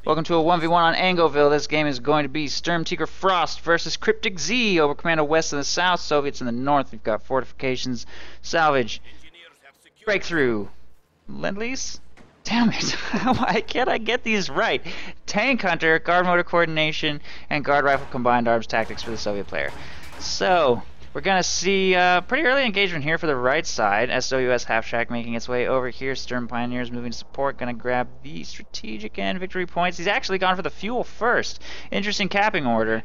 Welcome to a 1v1 on Angoville. This game is going to be Sturmtiger Frost versus Crypticz over Commando West in the south, Soviets in the north. We've got fortifications, salvage, breakthrough, lend-lease? Damn it, why can't I get these right? Tank Hunter, guard motor coordination, and guard rifle combined arms tactics for the Soviet player. So, we're going to see pretty early engagement here for the right side. SWS half-track making its way over here. Sturm Pioneers moving to support. Going to grab the strategic and victory points. He's actually gone for the fuel first. Interesting capping order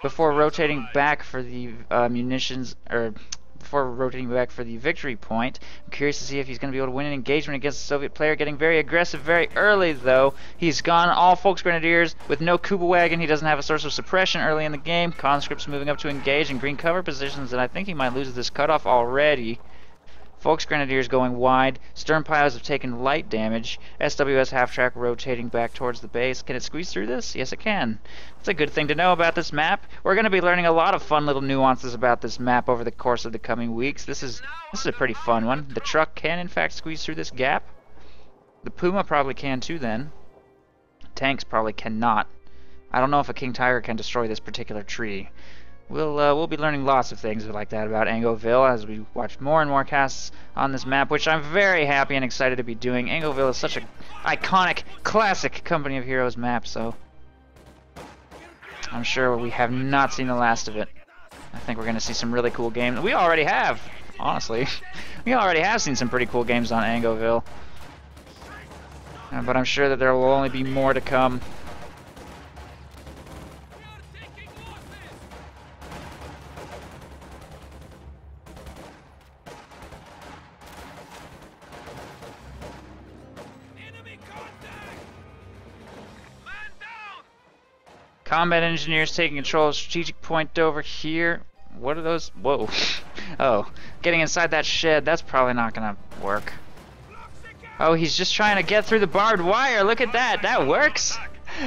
before rotating back for the munitions, or before rotating back for the victory point. I'm curious to see if he's going to be able to win an engagement against the Soviet player. Getting very aggressive very early, though. He's gone all Volksgrenadiers with no Kuba wagon. He doesn't have a source of suppression early in the game. Conscripts moving up to engage in green cover positions, and I think he might lose this cutoff already. Volksgrenadiers going wide. Sturm Pios have taken light damage. SWS half-track rotating back towards the base. Can it squeeze through this? Yes, it can. That's a good thing to know about this map. We're going to be learning a lot of fun little nuances about this map over the course of the coming weeks. This is a pretty fun one. The truck can, in fact, squeeze through this gap. The Puma probably can, too, then. Tanks probably cannot. I don't know if a King Tiger can destroy this particular tree. We'll be learning lots of things like that about Angoville as we watch more and more casts on this map, which I'm very happy and excited to be doing. Angoville is such an iconic, classic Company of Heroes map, so I'm sure we have not seen the last of it. I think we're going to see some really cool games. We already have, honestly. We already have seen some pretty cool games on Angoville. But I'm sure that there will only be more to come. Combat engineers taking control of strategic point over here. What are those? Whoa. Oh, getting inside that shed. That's probably not gonna work. Oh, he's just trying to get through the barbed wire. Look at that. That works.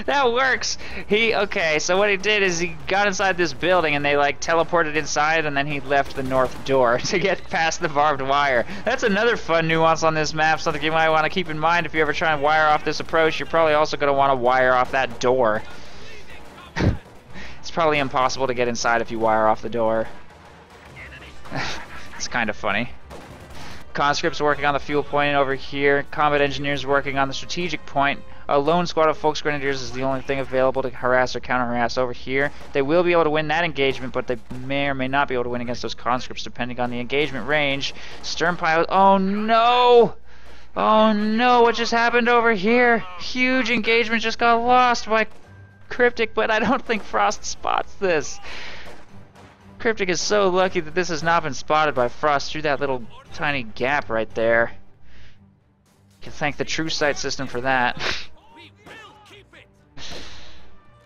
That works. Okay, so what he did is he got inside this building and they like teleported inside, and then he left the north door to get past the barbed wire. That's another fun nuance on this map, something you might want to keep in mind if you ever try and wire off this approach. You're probably also going to want to wire off that door. It's probably impossible to get inside if you wire off the door. It's kind of funny. Conscripts working on the fuel point over here. Combat engineers working on the strategic point. A lone squad of Volksgrenadiers is the only thing available to harass or counter-harass over here. They will be able to win that engagement, but they may or may not be able to win against those conscripts depending on the engagement range. Sturm Pilot. Oh no! Oh no, what just happened over here? Huge engagement just got lost by Cryptic, but I don't think Frost spots this. Cryptic is so lucky that this has not been spotted by Frost through that little tiny gap right there. Can thank the True Sight system for that.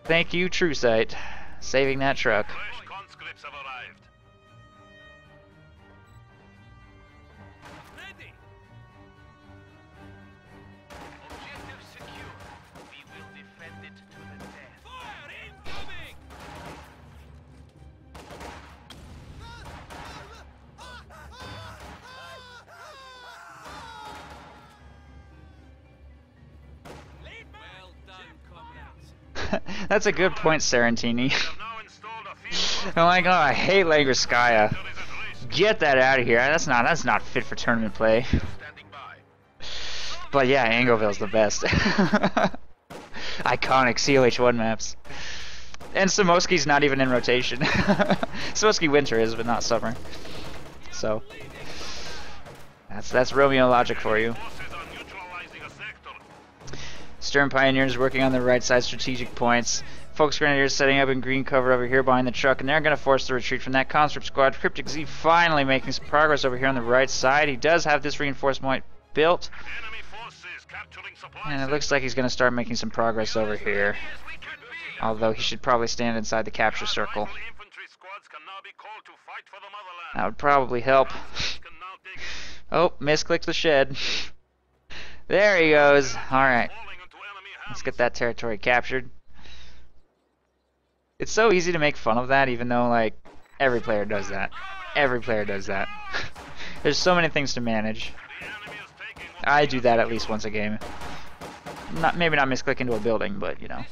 Thank you, True Sight, saving that truck. That's a good point, Sarantini. Oh my god, I hate Langerskaya. Get that out of here. That's not fit for tournament play. But yeah, Angoville's the best. Iconic COH1 maps. And Samosky's not even in rotation. Samosky winter is, but not summer. So that's Romeo logic for you. Sturm Pioneers working on the right side strategic points. Volksgrenadiers setting up in green cover over here behind the truck, and they're going to force the retreat from that conscript squad. Crypticz finally making some progress over here on the right side. He does have this reinforcement built, and it looks like he's going to start making some progress over here. Although he should probably stand inside the capture circle. That would probably help. Oh, misclicked the shed. There he goes. Alright. Let's get that territory captured. It's so easy to make fun of that, even though, like, every player does that. Every player does that. There's so many things to manage. I do that at least once a game. maybe not misclick into a building, but you know.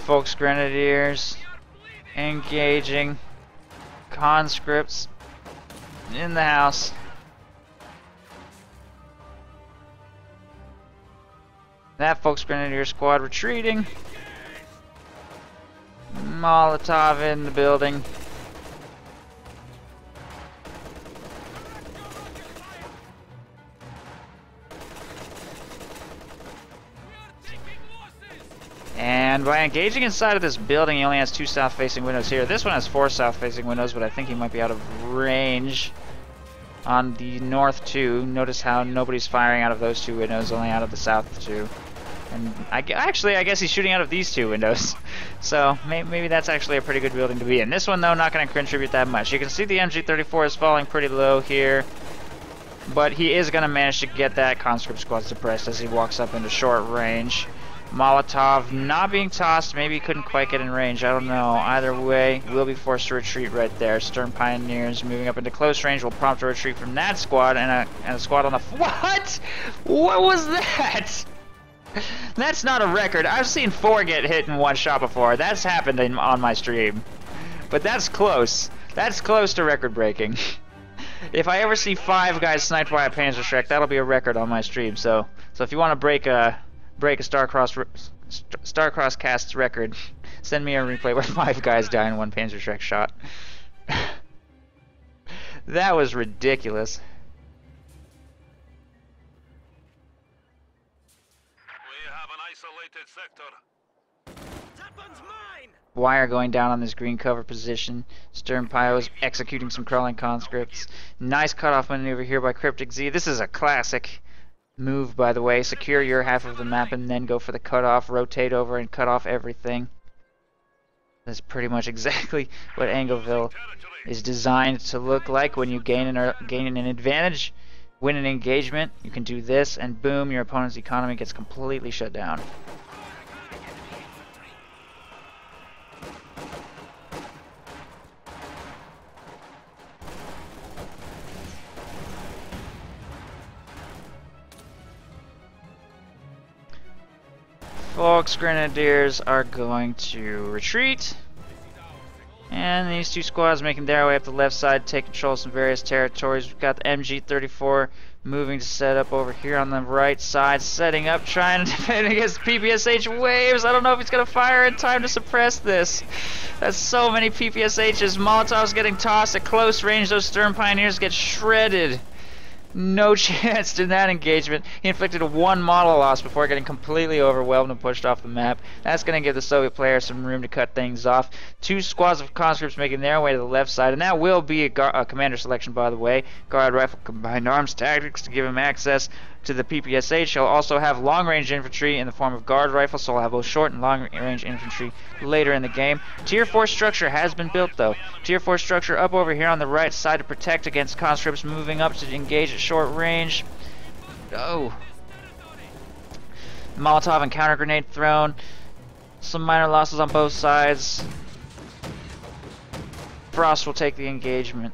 Folks, Grenadiers engaging conscripts in the house. That Folks Grenadier squad retreating. Molotov in the building. And by engaging inside of this building, he only has 2 south-facing windows here. This one has 4 south-facing windows, but I think he might be out of range on the north too. Notice how nobody's firing out of those 2 windows, only out of the south 2. And actually, I guess he's shooting out of these 2 windows. So maybe that's actually a pretty good building to be in. This one, though, not going to contribute that much. You can see the MG34 is falling pretty low here. But he is going to manage to get that conscript squad suppressed as he walks up into short range. Molotov not being tossed. Maybe he couldn't quite get in range. I don't know. Either way, we'll be forced to retreat right there. Stern Pioneers moving up into close range will prompt a retreat from that squad and a squad on the... What? What was that? That's not a record. I've seen 4 get hit in 1 shot before. That's happened on my stream. But that's close. That's close to record breaking. If I ever see 5 guys sniped by a Panzerschreck, that'll be a record on my stream. So if you want to break a Starcross cast's record, send me a replay where 5 guys die in 1 Panzerschreck shot. That was ridiculous. Wire going down on this green cover position. Stern Pio is executing some crawling conscripts. Nice cutoff maneuver here by Crypticz. This is a classic move, by the way. Secure your half of the map and then go for the cutoff. Rotate over and cut off everything. That's pretty much exactly what Angoville is designed to look like when you gain an advantage. Win an engagement, you can do this, and boom, your opponent's economy gets completely shut down. Folks, Grenadiers are going to retreat. And these 2 squads making their way up the left side, take control of some various territories. We've got the MG34 moving to set up over here on the right side, setting up, trying to defend against PPSH waves. I don't know if he's going to fire in time to suppress this. That's so many PPSHs. Molotovs getting tossed at close range. Those Stern Pioneers get shredded. No chance in that engagement. He inflicted 1 model loss before getting completely overwhelmed and pushed off the map. That's going to give the Soviet players some room to cut things off. 2 squads of conscripts making their way to the left side, and that will be a commander selection, by the way. Guard Rifle Combined Arms Tactics to give him access to the PPSH. He'll also have long-range infantry in the form of Guard Rifle, so he'll have both short and long-range infantry later in the game. Tier 4 structure has been built, though. Tier 4 structure up over here on the right side to protect against conscripts moving up to engage at short range. Oh. Molotov and counter grenade thrown. Some minor losses on both sides. Frost will take the engagement.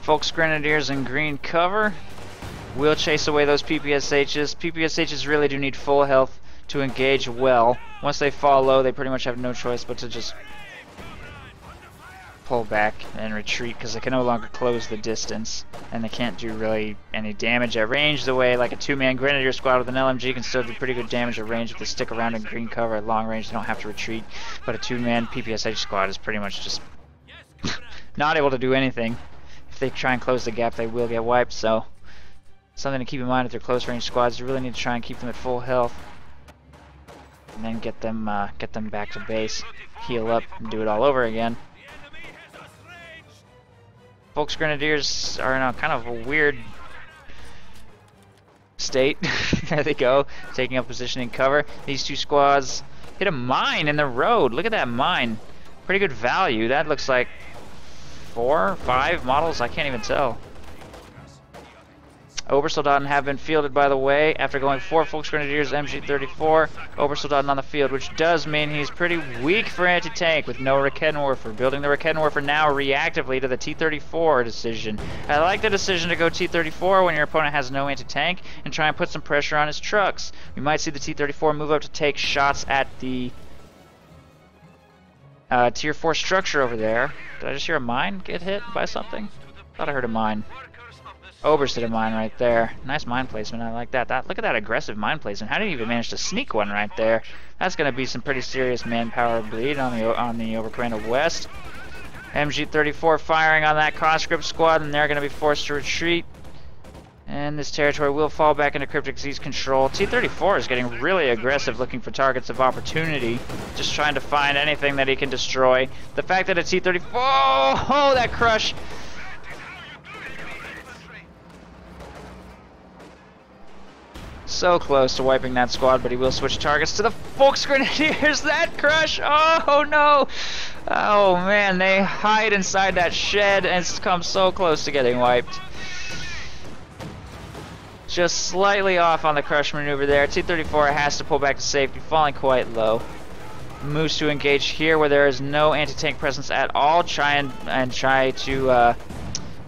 Folks, Grenadiers in green cover. We'll chase away those PPSHs. PPSHs really do need full health to engage well. Once they fall low, they pretty much have no choice but to just pull back and retreat because they can no longer close the distance and they can't do really any damage at range the way like a 2-man Grenadier squad with an LMG can still do pretty good damage at range if they stick around in green cover. At long range they don't have to retreat, but a 2-man PPSH squad is pretty much just not able to do anything. If they try and close the gap, they will get wiped, so something to keep in mind with their close range squads. You really need to try and keep them at full health and then get them back to base, heal up, and do it all over again. Volks Grenadiers are in a kind of a weird state. There they go, taking up position in cover. These two squads hit a mine in the road. Look at that mine. Pretty good value. That looks like 4 or 5 models. I can't even tell. Obersoldaten have been fielded, by the way, after going 4 Volksgrenadiers MG34. Obersoldaten on the field, which does mean he's pretty weak for anti-tank with no Raketenwerfer. Building the Raketenwerfer now reactively to the T-34 decision. I like the decision to go T-34 when your opponent has no anti-tank and try and put some pressure on his trucks. We might see the T-34 move up to take shots at the Tier 4 structure over there. Did I just hear a mine get hit by something? Thought I heard a mine. Obers hit a mine right there. Nice mine placement. I like that. Look at that aggressive mine placement. How did he even manage to sneak one right there? That's going to be some pretty serious manpower bleed on the Oberkommando West. MG34 firing on that conscript squad, and they're going to be forced to retreat. And this territory will fall back into Cryptic's control. T-34 is getting really aggressive, looking for targets of opportunity. Just trying to find anything that he can destroy. The fact that a T-34... Oh, that crush! So close to wiping that squad, but he will switch targets to the Volksgrenadiers. That crush! Oh no! Oh man, they hide inside that shed and it's come so close to getting wiped. Just slightly off on the crush maneuver there. T-34 has to pull back to safety, falling quite low. Moves to engage here where there is no anti-tank presence at all. Try to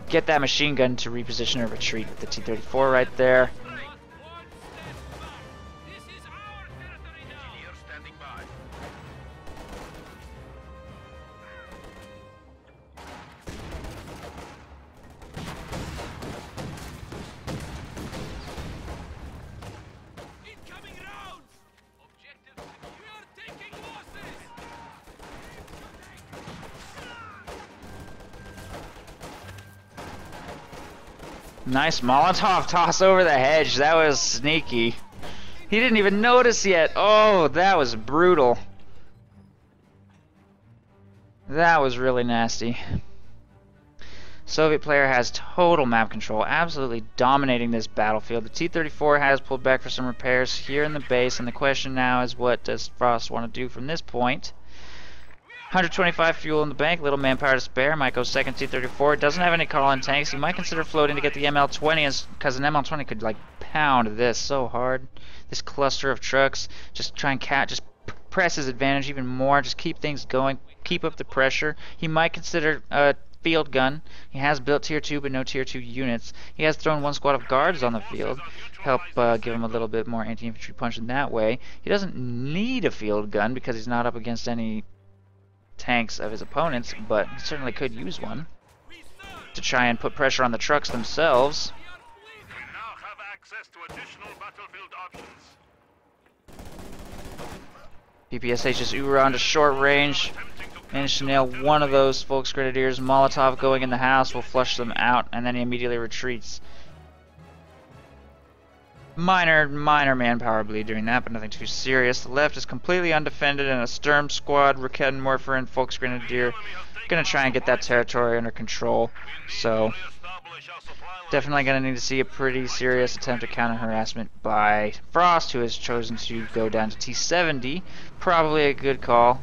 get that machine gun to reposition or retreat with the T-34 right there. Nice Molotov toss over the hedge. That was sneaky. He didn't even notice yet. Oh, that was brutal. That was really nasty. Soviet player has total map control, absolutely dominating this battlefield. The T-34 has pulled back for some repairs here in the base, and the question now is, what does Frost want to do from this point? 125 fuel in the bank, little manpower to spare. Might go second T-34. Doesn't have any call-in tanks. He might consider floating to get the ML-20, because an ML-20 could like pound this so hard. This cluster of trucks, just try and just press his advantage even more. Just keep things going, keep up the pressure. He might consider a field gun. He has built tier 2 but no tier 2 units. He has thrown 1 squad of guards on the field, help give him a little bit more anti-infantry punch in that way. He doesn't need a field gun because he's not up against any tanks of his opponents, but he certainly could use one to try and put pressure on the trucks themselves. We now have access to additional battlefield options. PPSH is Ura to short range. Managed to nail one of those Volksgrenadiers. Molotov going in the house will flush them out, and then he immediately retreats. Minor manpower bleed during that, but nothing too serious. The left is completely undefended, and a Sturm squad, Raketenwerfer, and Volksgrenadier gonna try and get that territory under control. So definitely gonna need to see a pretty serious attempt at counter harassment by Frost, who has chosen to go down to T-70. Probably a good call.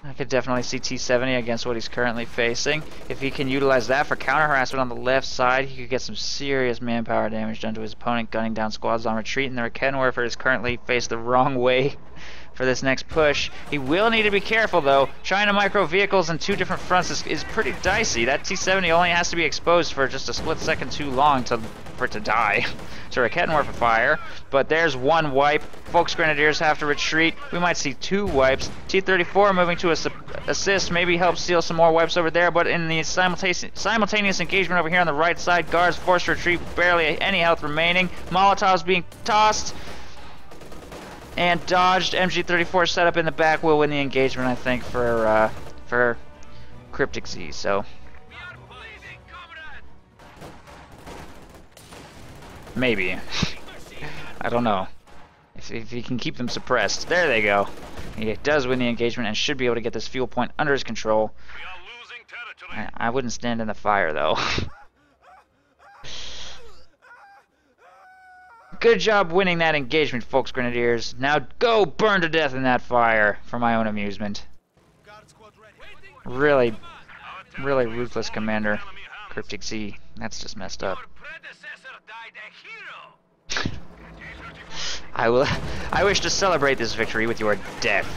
I could definitely see T-70 against what he's currently facing. If he can utilize that for counter harassment on the left side, he could get some serious manpower damage done to his opponent, gunning down squads on retreat. And the Raketenwerfer is currently faced the wrong way for this next push. He will need to be careful though. Trying to micro vehicles in 2 different fronts is pretty dicey. That T-70 only has to be exposed for just a split second too long for it to die to Raketenwerfer fire. But there's 1 wipe. Volksgrenadiers have to retreat. We might see 2 wipes. T-34 moving to assist, maybe help steal some more wipes over there, but in the simultaneous engagement over here on the right side, guards forced to retreat with barely any health remaining. Molotovs being tossed and dodged. MG34 set up in the back will win the engagement, I think, for Crypticz. So maybe. I don't know. If he can keep them suppressed. There they go. He does win the engagement and should be able to get this fuel point under his control. We are losing territory. I wouldn't stand in the fire, though. Good job winning that engagement, folks, Grenadiers. Now go burn to death in that fire for my own amusement. Really, really ruthless commander, Crypticz. That's just messed up. I wish to celebrate this victory with your death.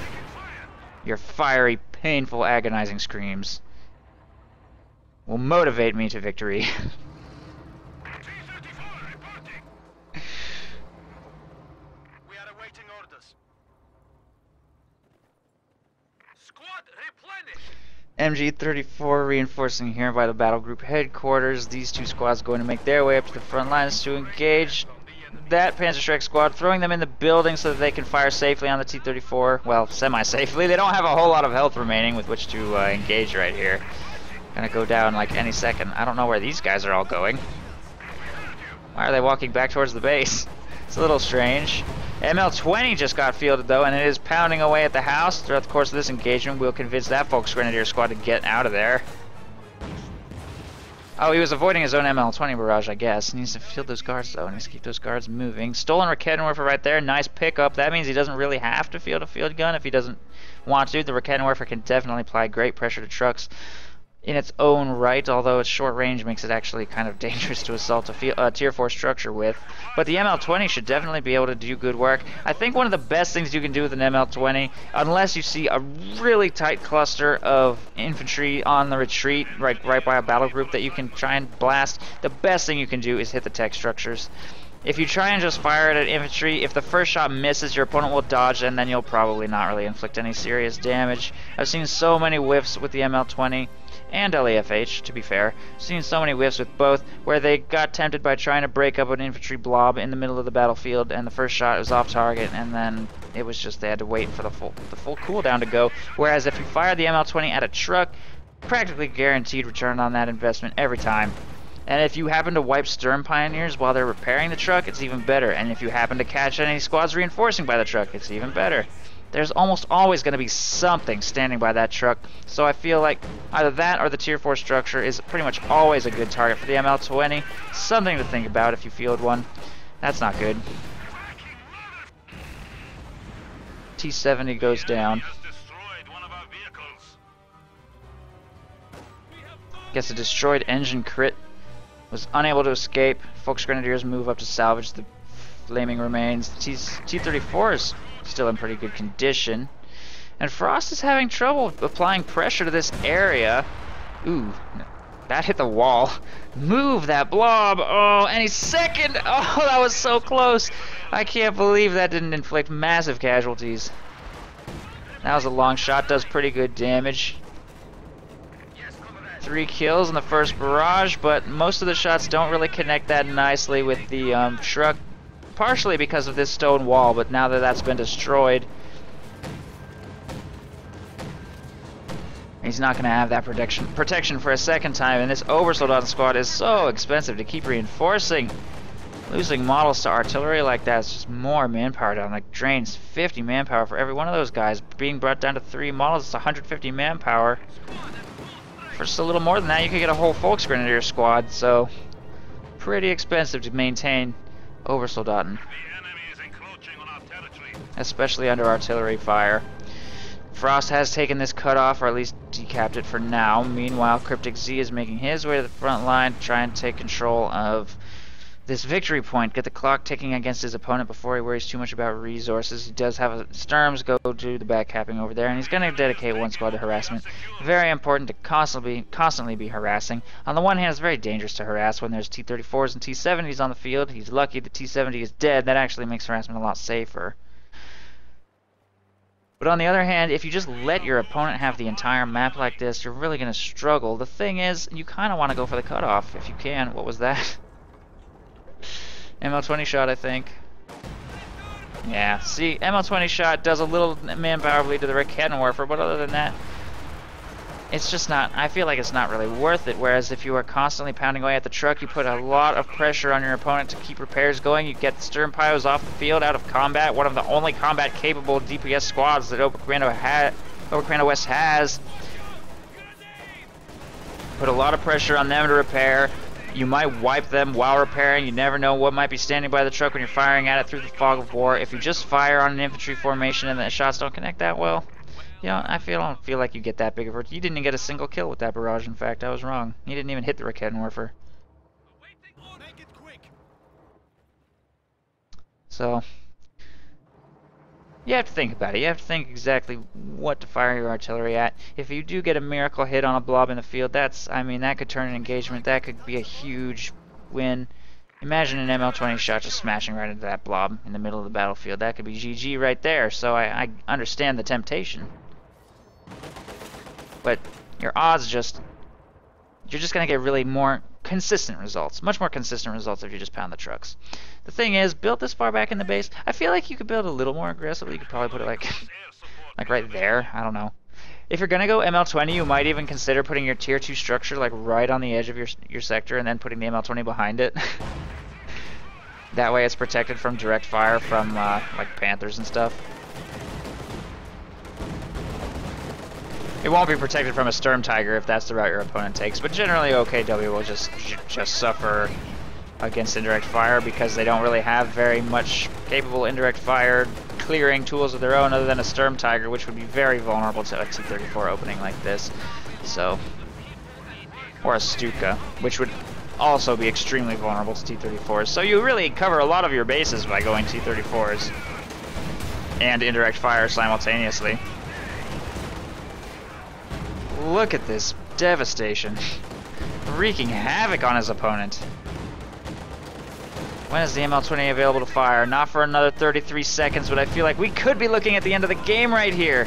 Your fiery, painful, agonizing screams will motivate me to victory. We are awaiting orders. Squad replenished. MG-34 reinforcing here by the battle group headquarters. These two squads going to make their way up to the front lines to engage that Panzerschreck squad, throwing them in the building so that they can fire safely on the T-34. Well, semi-safely. They don't have a whole lot of health remaining with which to engage right here. Gonna go down like any second. I don't know where these guys are all going. Why are they walking back towards the base? It's a little strange. ML-20 just got fielded though, and it is pounding away at the house. Throughout the course of this engagement, we'll convince that Volks Grenadier squad to get out of there. Oh, he was avoiding his own ML-20 barrage, I guess. He needs to field those guards, though. He needs to keep those guards moving. Stolen Rakettenwerfer right there. Nice pickup. That means he doesn't really have to field a field gun if he doesn't want to. The Rakettenwerfer can definitely apply great pressure to trucks in its own right, although its short range makes it actually kind of dangerous to assault a tier 4 structure with. But the ML-20 should definitely be able to do good work. I think one of the best things you can do with an ML-20, unless you see a really tight cluster of infantry on the retreat, right by a battle group that you can try and blast, the best thing you can do is hit the tech structures. If you try and just fire it at infantry, if the first shot misses, your opponent will dodge, and then you'll probably not really inflict any serious damage. I've seen so many whiffs with the ML-20. And LAFH, to be fair. Seen so many whiffs with both, where they got tempted by trying to break up an infantry blob in the middle of the battlefield, and the first shot was off target, and then it was just they had to wait for the full cooldown to go. Whereas if you fire the ML-20 at a truck, practically guaranteed return on that investment every time. And if you happen to wipe Sturm Pioneers while they're repairing the truck, it's even better. And if you happen to catch any squads reinforcing by the truck, it's even better. There's almost always going to be something standing by that truck, so I feel like either that or the tier 4 structure is pretty much always a good target for the ML-20. Something to think about if you field one. That's not good. T-70 goes down. Gets a destroyed engine crit. Was unable to escape. Volks Grenadiers move up to salvage the flaming remains. T-34 is still in pretty good condition. And Frost is having trouble applying pressure to this area. Ooh, that hit the wall. Move that blob. Oh, any second. Oh, that was so close. I can't believe that didn't inflict massive casualties. That was a long shot. Does pretty good damage. 3 kills in the first barrage, but most of the shots don't really connect that nicely with the truck. Partially because of this stone wall, but now that that's been destroyed, he's not going to have that protection for a second time, and this Oversoldaten squad is so expensive to keep reinforcing. Losing models to artillery like that is just more manpower down, like drains 50 manpower for every one of those guys. Being brought down to 3 models, it's 150 manpower. For just a little more than that, you could get a whole Volks Grenadier squad, so pretty expensive to maintain Oversoldaten, especially under artillery fire. Frost has taken this cutoff, or at least decapped it for now. Meanwhile, Crypticz is making his way to the front line to try and take control of this victory point, get the clock ticking against his opponent before he worries too much about resources. He does have Sturms go to the backcapping over there, and he's going to dedicate one squad to harassment. Very important to constantly be harassing. On the one hand, it's very dangerous to harass when there's T-34s and T-70s on the field. He's lucky the T-70 is dead. That actually makes harassment a lot safer. But on the other hand, if you just let your opponent have the entire map like this, you're really going to struggle. The thing is, you kind of want to go for the cutoff if you can. What was that? ML-20 shot, I think. Yeah, see, ML-20 shot does a little manpower bleed to the Rakettenwerfer, but other than that, it's just not, I feel like it's not really worth it. Whereas if you are constantly pounding away at the truck, you put a lot of pressure on your opponent to keep repairs going. You get the Sturm Pyos off the field, out of combat, one of the only combat-capable DPS squads that Open Commando West has. Put a lot of pressure on them to repair. You might wipe them while repairing. You never know what might be standing by the truck when you're firing at it through the fog of war. If you just fire on an infantry formation and the shots don't connect that well, you know, I don't feel like you get that big of a... You didn't even get a single kill with that barrage, in fact. I was wrong. You didn't even hit the Raketenwerfer. So, you have to think about it. You have to think exactly what to fire your artillery at. If you do get a miracle hit on a blob in the field, that's, I mean, that could turn an engagement. That could be a huge win. Imagine an ML-20 shot just smashing right into that blob in the middle of the battlefield. That could be GG right there. So I understand the temptation. But your odds just... You're just going to get really more consistent results. Much more consistent results if you just pound the trucks. The thing is, built this far back in the base, I feel like you could build a little more aggressively. You could probably put it like right there. I don't know. If you're going to go ML-20, you might even consider putting your tier 2 structure like right on the edge of your sector and then putting the ML-20 behind it. That way it's protected from direct fire from like Panthers and stuff. It won't be protected from a Sturm Tiger if that's the route your opponent takes, but generally OKW will just suffer against indirect fire because they don't really have very much capable indirect fire clearing tools of their own other than a Sturm Tiger, which would be very vulnerable to a T-34 opening like this. So, or a Stuka, which would also be extremely vulnerable to T-34s. So you really cover a lot of your bases by going T-34s and indirect fire simultaneously. Look at this devastation. Wreaking havoc on his opponent. When is the ML-20 available to fire? Not for another 33 seconds, but I feel like we could be looking at the end of the game right here.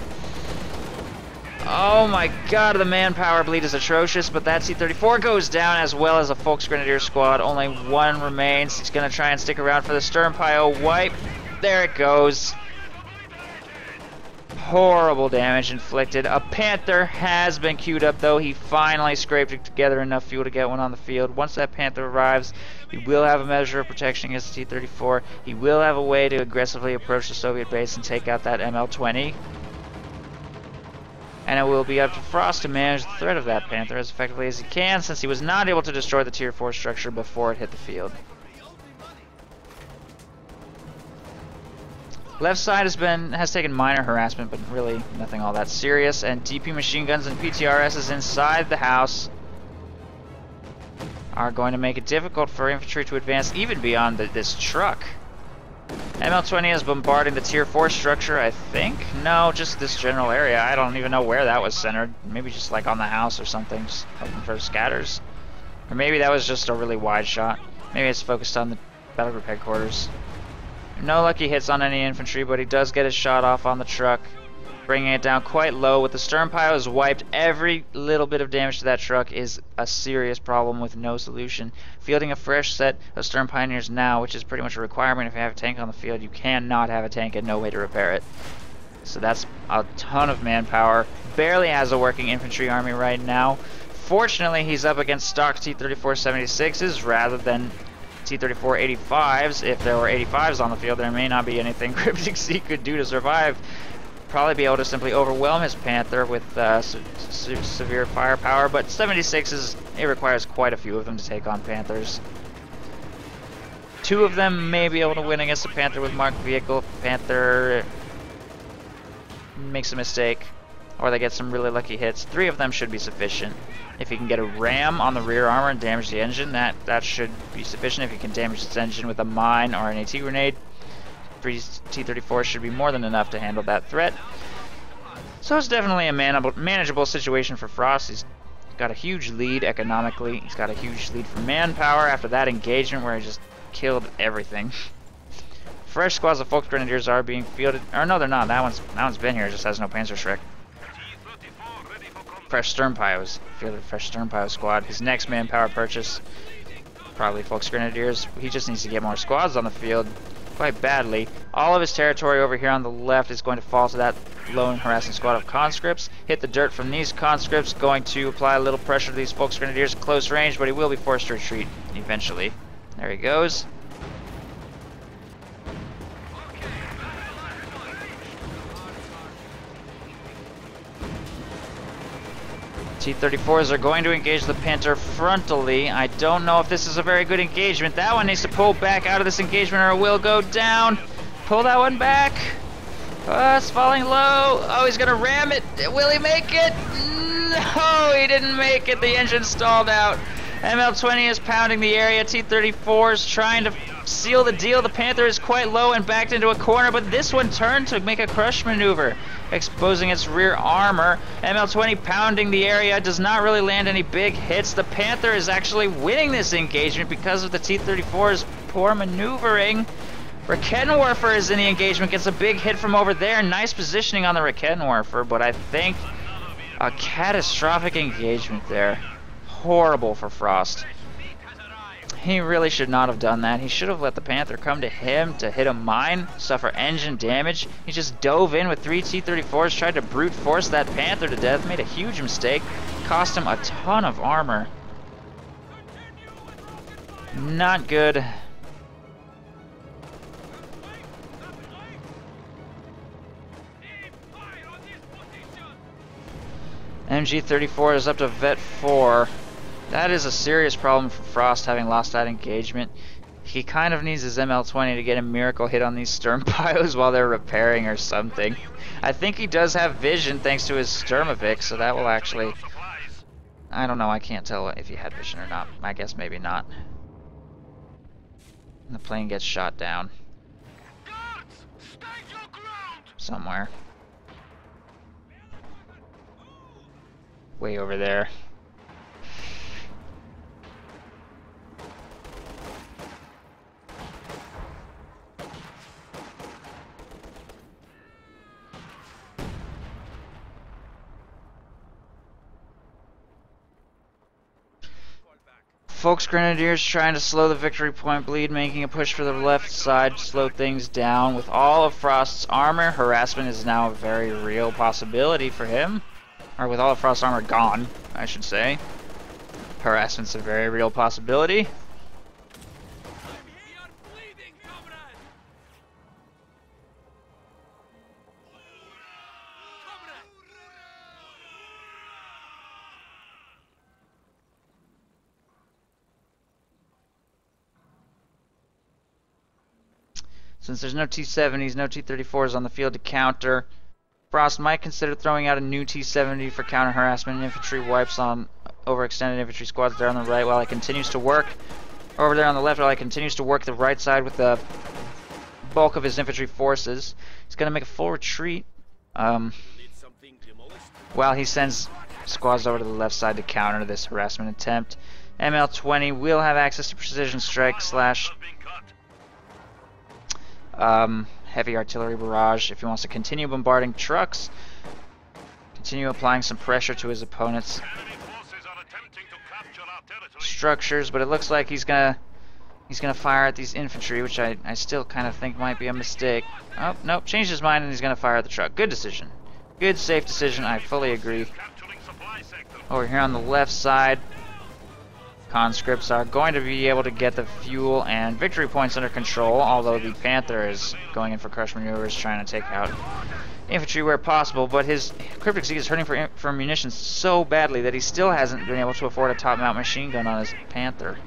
Oh my god, the manpower bleed is atrocious, but that T-34 goes down as well as a Volksgrenadier squad. Only one remains. He's going to try and stick around for the Sturmpio wipe. There it goes. Horrible damage inflicted. A Panther has been queued up, though. He finally scraped together enough fuel to get one on the field. Once that Panther arrives, he will have a measure of protection against the T-34. He will have a way to aggressively approach the Soviet base and take out that ML-20. And it will be up to Frost to manage the threat of that Panther as effectively as he can, since he was not able to destroy the Tier 4 structure before it hit the field. Left side has taken minor harassment, but really nothing all that serious. And DP machine guns and PTRSs inside the house are going to make it difficult for infantry to advance even beyond this truck. ML-20 is bombarding the Tier 4 structure, I think. No, just this general area. I don't even know where that was centered. Maybe just like on the house or something, just hoping for scatters. Or maybe that was just a really wide shot. Maybe it's focused on the battle group headquarters. No lucky hits on any infantry, but he does get his shot off on the truck, bringing it down quite low. With the Sturmpio is wiped, every little bit of damage to that truck is a serious problem with no solution. Fielding a fresh set of Sturm Pioneers now, which is pretty much a requirement if you have a tank on the field. You cannot have a tank and no way to repair it. So that's a ton of manpower. Barely has a working infantry army right now. Fortunately, he's up against stock T-34-76s rather than T-34 85s. If there were 85s on the field, there may not be anything Crypticz could do to survive. Probably be able to simply overwhelm his Panther with severe firepower, but 76s, it requires quite a few of them to take on Panthers. Two of them may be able to win against a Panther with marked vehicle if Panther makes a mistake, or they get some really lucky hits. Three of them should be sufficient. If you can get a ram on the rear armor and damage the engine, that should be sufficient. If you can damage its engine with a mine or an AT grenade, 3 T-34 should be more than enough to handle that threat. So it's definitely a manageable situation for Frost. He's got a huge lead economically. He's got a huge lead for manpower after that engagement where he just killed everything. Fresh squads of Volksgrenadiers are being fielded. Or no, they're not. That one's been here. It just has no Panzerschreck. Fresh Sturmpios. Fielded fresh Sturmpio squad. His next manpower purchase, probably Volksgrenadiers. He just needs to get more squads on the field quite badly. All of his territory over here on the left is going to fall to that lone harassing squad of conscripts. Hit the dirt from these conscripts, going to apply a little pressure to these Volksgrenadiers at close range, but he will be forced to retreat eventually. There he goes. T-34s are going to engage the Panther frontally. I don't know if this is a very good engagement. That one needs to pull back out of this engagement or it will go down. Pull that one back. Oh, it's falling low. Oh, he's gonna ram it. Will he make it? No, he didn't make it. The engine stalled out. ML-20 is pounding the area. T-34 is trying to seal the deal. The Panther is quite low and backed into a corner, but this one turned to make a crush maneuver, exposing its rear armor. ML-20 pounding the area, does not really land any big hits. The Panther is actually winning this engagement because of the T-34's poor maneuvering. Raketenwerfer is in the engagement, gets a big hit from over there. Nice positioning on the Raketenwerfer, but I think a catastrophic engagement there. Horrible for Frost. He really should not have done that. He should have let the Panther come to him to hit a mine, suffer engine damage. He just dove in with 3 T-34s, tried to brute force that Panther to death, made a huge mistake, cost him a ton of armor. Not good. MG-34 is up to Vet 4. That is a serious problem for Frost, having lost that engagement. He kind of needs his ML-20 to get a miracle hit on these stern bios while they're repairing or something. I think he does have vision thanks to his Sturmovik, so that will actually... I don't know, I can't tell if he had vision or not. I guess maybe not. And the plane gets shot down. Somewhere. Way over there. Folks Grenadiers trying to slow the victory point bleed, making a push for the left side to slow things down. With all of Frost's armor, harassment is now a very real possibility for him. Or with all of Frost's armor gone, I should say. Harassment's a very real possibility. Since there's no T-70s, no T-34s on the field to counter, Frost might consider throwing out a new T-70 for counter harassment and infantry wipes on overextended infantry squads there on the right while he continues to work over there on the left while he continues to work the right side with the bulk of his infantry forces. He's going to make a full retreat while he sends squads over to the left side to counter this harassment attempt. ML-20 will have access to precision strike slash heavy artillery barrage if he wants to continue bombarding trucks, continue applying some pressure to his opponent's structures, but it looks like he's gonna fire at these infantry, which I still kind of think might be a mistake. Oh, nope, changed his mind and he's gonna fire at the truck. Good decision. Good, safe decision, I fully agree. Over here on the left side, conscripts are going to be able to get the fuel and victory points under control, although the Panther is going in for crush maneuvers, trying to take out infantry where possible, but his Crypticz is hurting for munitions so badly that he still hasn't been able to afford a top-mount machine gun on his Panther.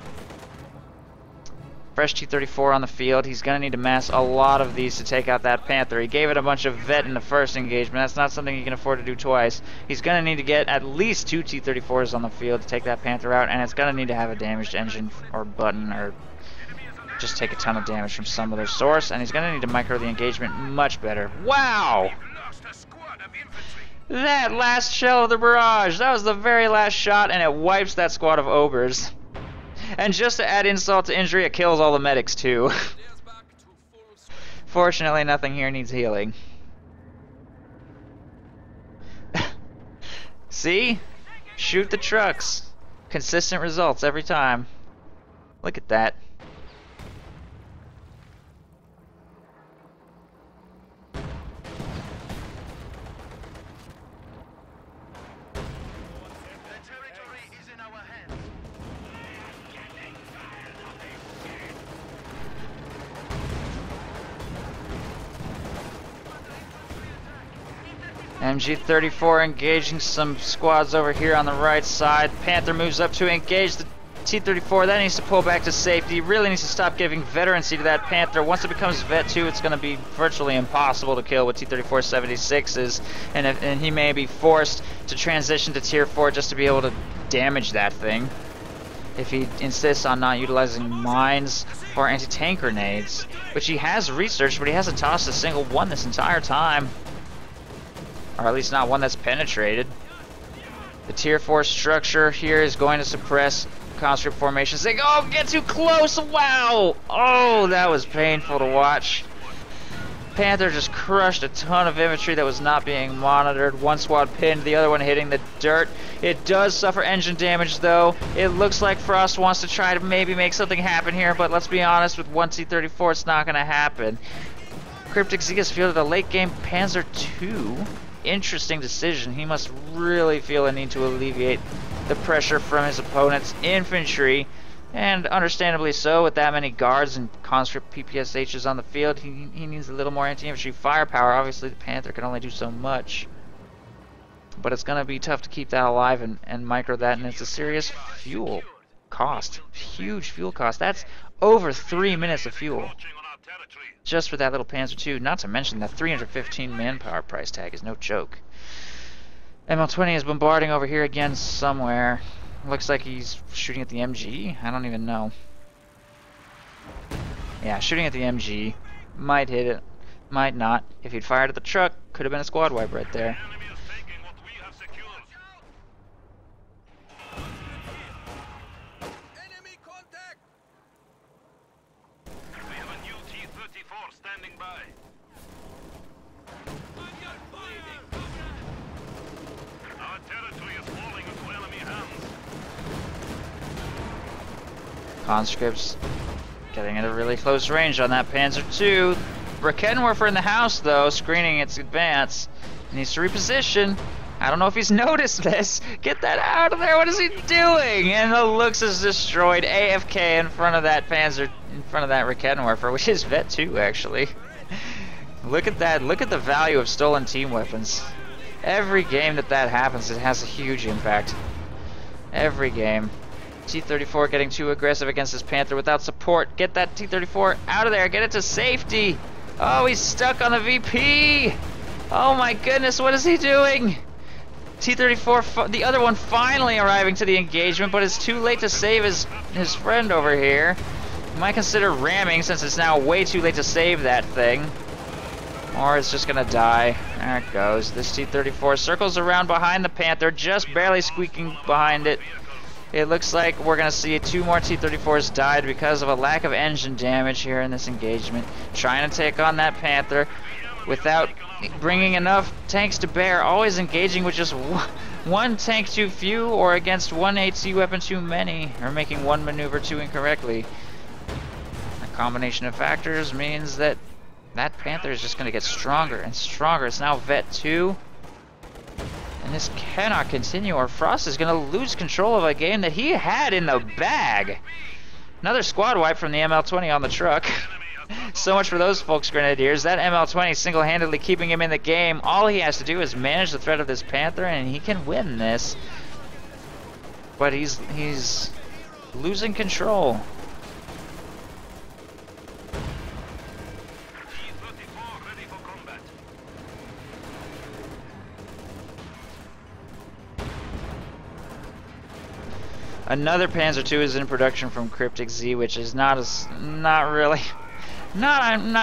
Fresh T-34 on the field. He's going to need to mass a lot of these to take out that Panther. He gave it a bunch of vet in the first engagement. That's not something he can afford to do twice. He's going to need to get at least 2 T-34s on the field to take that Panther out, and it's going to need to have a damaged engine or button or just take a ton of damage from some other source, and he's going to need to micro the engagement much better. Wow! That last shell of the barrage, that was the very last shot, and it wipes that squad of ogres. And just to add insult to injury, it kills all the medics too. Fortunately, nothing here needs healing. See? Shoot the trucks. Consistent results every time. Look at that. MG-34 engaging some squads over here on the right side. Panther moves up to engage the T-34. That needs to pull back to safety. Really needs to stop giving veterancy to that Panther. Once it becomes Vet 2, it's going to be virtually impossible to kill with T-34-76s, and he may be forced to transition to Tier 4 just to be able to damage that thing, if he insists on not utilizing mines or anti-tank grenades, which he has researched, but he hasn't tossed a single one this entire time. Or at least not one that's penetrated. The Tier 4 structure here is going to suppress conscript formations. They go, get too close! Wow! Oh, that was painful to watch. Panther just crushed a ton of infantry that was not being monitored. One squad pinned, the other one hitting the dirt. It does suffer engine damage though. It looks like Frost wants to try to maybe make something happen here, but let's be honest, with one T-34 it's not going to happen. Crypticz has fielded a late game Panzer II. Interesting decision. He must really feel a need to alleviate the pressure from his opponent's infantry. And understandably so, with that many guards and conscript PPSHs on the field, he needs a little more anti-infantry firepower. Obviously, the Panther can only do so much. But it's going to be tough to keep that alive and micro that, and it's a serious fuel cost. Huge fuel cost. That's over 3 minutes of fuel. Just for that little Panzer II, not to mention that 315 manpower price tag is no joke. ML-20 is bombarding over here again somewhere. Looks like he's shooting at the MG. I don't even know. Yeah, shooting at the MG. Might hit it, might not. If he'd fired at the truck, could have been a squad wipe right there. Conscripts getting at a really close range on that Panzer II. Raketenwerfer in the house, though, screening its advance. Needs to reposition. I don't know if he's noticed this. Get that out of there. What is he doing? And the Lux is destroyed. AFK in front of that Panzer, in front of that Raketenwerfer, which is Vet 2, actually. Look at that. Look at the value of stolen team weapons. Every game that happens, it has a huge impact. Every game. T-34 getting too aggressive against this Panther without support. Get that T-34 out of there. Get it to safety. Oh, he's stuck on the VP. Oh my goodness, what is he doing? T-34, the other one finally arriving to the engagement, but it's too late to save his friend over here. You might consider ramming since it's now way too late to save that thing. Or it's just gonna die. There it goes. This T-34 circles around behind the Panther, just barely squeaking behind it. It looks like we're going to see 2 more T-34s died because of a lack of engine damage here in this engagement. Trying to take on that Panther without bringing enough tanks to bear. Always engaging with just one tank too few or against one HC weapon too many. Or making one maneuver too incorrectly. A combination of factors means that Panther is just going to get stronger and stronger. It's now Vet 2. And this cannot continue, or Frost is going to lose control of a game that he had in the bag. Another squad wipe from the ML-20 on the truck. So much for those folks, Grenadiers. That ML-20 single-handedly keeping him in the game. All he has to do is manage the threat of this Panther, and he can win this. But he's losing control. Another Panzer II is in production from Crypticz, which is I'm not